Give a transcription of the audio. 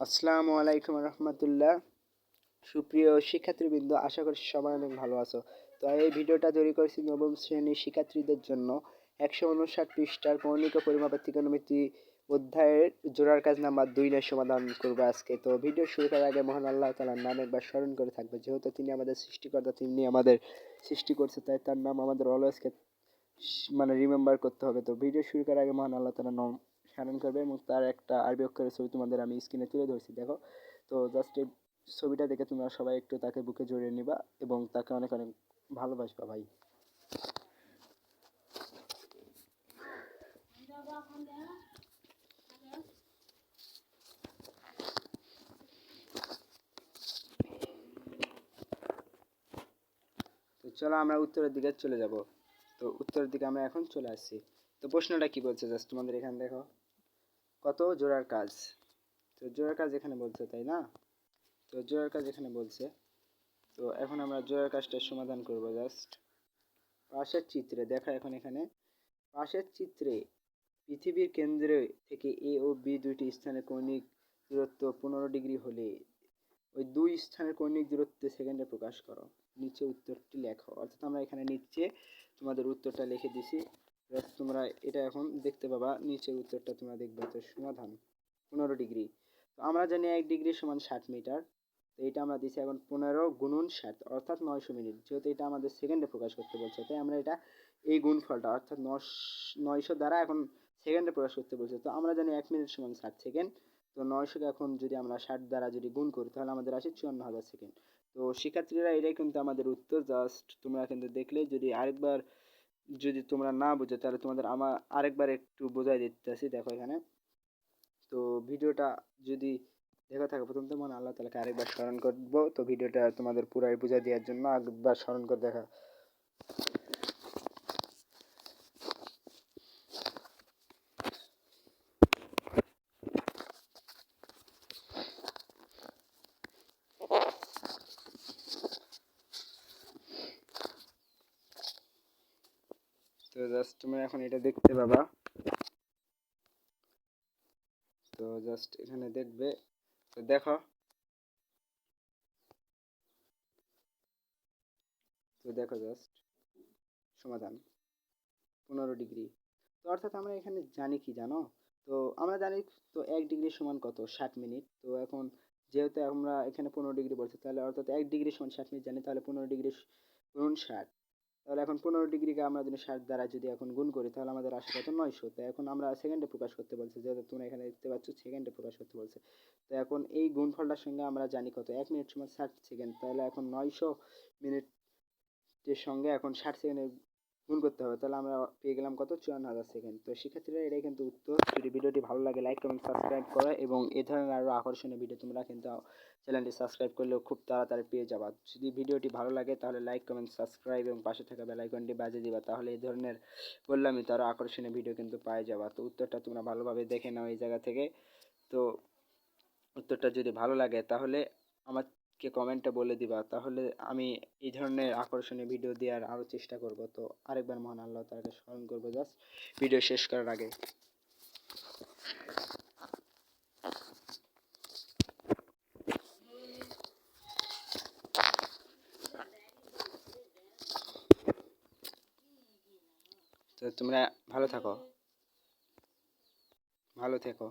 আসসালামু আলাইকুম রহমতুল্লাহ। সুপ্রিয় শিক্ষার্থীবৃন্দ, আশা করি সবাই অনেক ভালো আছো। তো এই ভিডিওটা তৈরি করেছি নবম শ্রেণীর শিক্ষার্থীদের জন্য। 159 পৃষ্ঠার কৌণিক ও পরিমাপের ত্রিকোণমিতি অধ্যায়ের জোড়ার কাজ নাম্বার 2 এর সমাধান করবো আজকে। তো ভিডিও শুরু করার আগে মহান আল্লাহ তাআলার নাম একবার স্মরণ করে থাকবে, যেহেতু তিনি আমাদের সৃষ্টিকর্তা, তিনি আমাদের সৃষ্টি করছে, তাই তার নাম আমাদের অলওয়েজকে রিমেম্বার করতে হবে। তো ভিডিও শুরু করার আগে মহান আল্লাহ তাআলার নাম স্মরণ করবে এবং তার একটা আরবি অক্ষরের ছবি তোমাদের আমি স্ক্রিনে তুলে ধরছি, দেখো। তো জাস্ট এই ছবিটা দেখে তোমরা সবাই একটু তাকে বুকে জড়িয়ে নিবা এবং তাকে অনেক অনেক ভালোবাসবা ভাই। তো চলো আমরা উত্তরের দিকে চলে যাব। তো উত্তরের দিকে আমরা এখন চলে আসছি। তো প্রশ্নটা কি বলছে জাস্ট তোমাদের এখানে দেখো, কত জোড়ার কাজ। তো জোড়ার কাজ এখানে বলছে, তাই না? তো জোড়ার কাজ এখানে বলছে। তো এখন আমরা জোড়ার কাজটার সমাধান করব। জাস্ট পাশের চিত্রে দেখা, এখন এখানে পাশের চিত্রে পৃথিবীর কেন্দ্র থেকে এ ও বি দুইটি স্থানের কৌণিক দূরত্ব 15 ডিগ্রি হলে ওই দুই স্থানের কৌণিক দূরত্ব সেকেন্ডে প্রকাশ করো। নিচে উত্তরটি লেখো। অর্থাৎ আমরা এখানে নিচে তোমাদের উত্তরটা লিখে দিছি। তোমরা এটা এখন দেখতে পাবা, নিচের উত্তরটা তোমরা দেখবে। তো সমাধান 15 ডিগ্রি। তো আমরা জানি 1 ডিগ্রি সমান 60 মিটার। তো এটা আমরা দিছি এখন 15 গুণন 60 অর্থাৎ 900 মিনিট। যেহেতু এটা আমাদের সেকেন্ডে প্রকাশ করতে বলছে, তাই আমরা এটা এই গুণফলটা অর্থাৎ 900 দ্বারা এখন সেকেন্ডে প্রকাশ করতে বলছে। তো আমরা জানি 1 মিনিট সমান 60 সেকেন্ড। তো 900কে এখন যদি আমরা 60 দ্বারা যদি গুণ করি, তাহলে আমাদের আসে 54,000 সেকেন্ড। তো শিক্ষার্থীরা, এটাই কিন্তু আমাদের উত্তর। জাস্ট তোমরা কিন্তু দেখলে, যদি আরেকবার যদি তোমরা না বুঝো, তাহলে তোমাদের আমার আরেকবার একটু বোঝাই দিতেছি। দেখো এখানে, তো ভিডিওটা যদি দেখা থাকে, প্রথম তো মনে আল্লাহ তাআলাকে আরেকবার স্মরণ করবো। তো ভিডিওটা তোমাদের পুরাই বুঝা দেওয়ার জন্য আরেকবার স্মরণ করে দেখা। তো জাস্ট তোমরা এখন এটা দেখতে পাবা। তো জাস্ট এখানে দেখবে। তো দেখো, তো দেখো জাস্ট সমাধান 15 ডিগ্রি। তো অর্থাৎ আমরা এখানে জানি কি জানো? তো আমরা জানি, তো 1 ডিগ্রি সমান কত? 60 মিনিট। তো এখন যেহেতু আমরা এখানে 15 ডিগ্রি বলছি, তাহলে অর্থাৎ 1 ডিগ্রি সমান 60 মিনিট জানি, তাহলে 15 ডিগ্রি গুণন 60। তাহলে এখন 15 ডিগ্রিকে আমরা যদি 60 দ্বারা যদি এখন গুণ করি, তাহলে আমাদের আসে কত? 900। তো এখন আমরা সেকেন্ডে প্রকাশ করতে বলছি, যেহেতু তোমরা এখানে দেখতে পাচ্ছ সেকেন্ডে প্রকাশ করতে বলছে। তো এখন এই গুণফলটার সঙ্গে আমরা জানি কত? 1 মিনিট সমান 60 সেকেন্ড। তাহলে এখন 900 মিনিটের সঙ্গে এখন 60 সেকেন্ডের গুণ করতে হবে। তাহলে আমরা পেয়ে গেলাম কত? 54,000 সেকেন্ড। তো শিক্ষার্থীরা, এটাই কিন্তু উত্তর। যদি ভিডিওটি ভালো লাগে, লাইক কমেন্ট সাবস্ক্রাইব করো এবং এ ধরনের আরও আকর্ষণীয় ভিডিও তোমরা কিন্তু চ্যানেলটি সাবস্ক্রাইব করলেও খুব তাড়াতাড়ি পেয়ে যাবা। যদি ভিডিওটি ভালো লাগে, তাহলে লাইক কমেন্ট সাবস্ক্রাইব এবং পাশে থাকা বেল আইকনটি বাজিয়ে দিবা। তাহলে এই ধরনের বললামই তো আরও আকর্ষণীয় ভিডিও কিন্তু পাই যাবা। তো উত্তরটা তোমরা ভালোভাবে দেখে নাও এই জায়গা থেকে। তো উত্তরটা যদি ভালো লাগে, তাহলে আমাকে কমেন্টে বলে দিবা। তাহলে আমি এই ধরনের আকর্ষণীয় ভিডিও দেওয়ার আরও চেষ্টা করব। তো আরেকবার মহান আল্লাহ তাআলাকে স্মরণ করবো জাস্ট ভিডিও শেষ করার আগে। তো তোমরা ভালো থাকো, ভালো থেকো।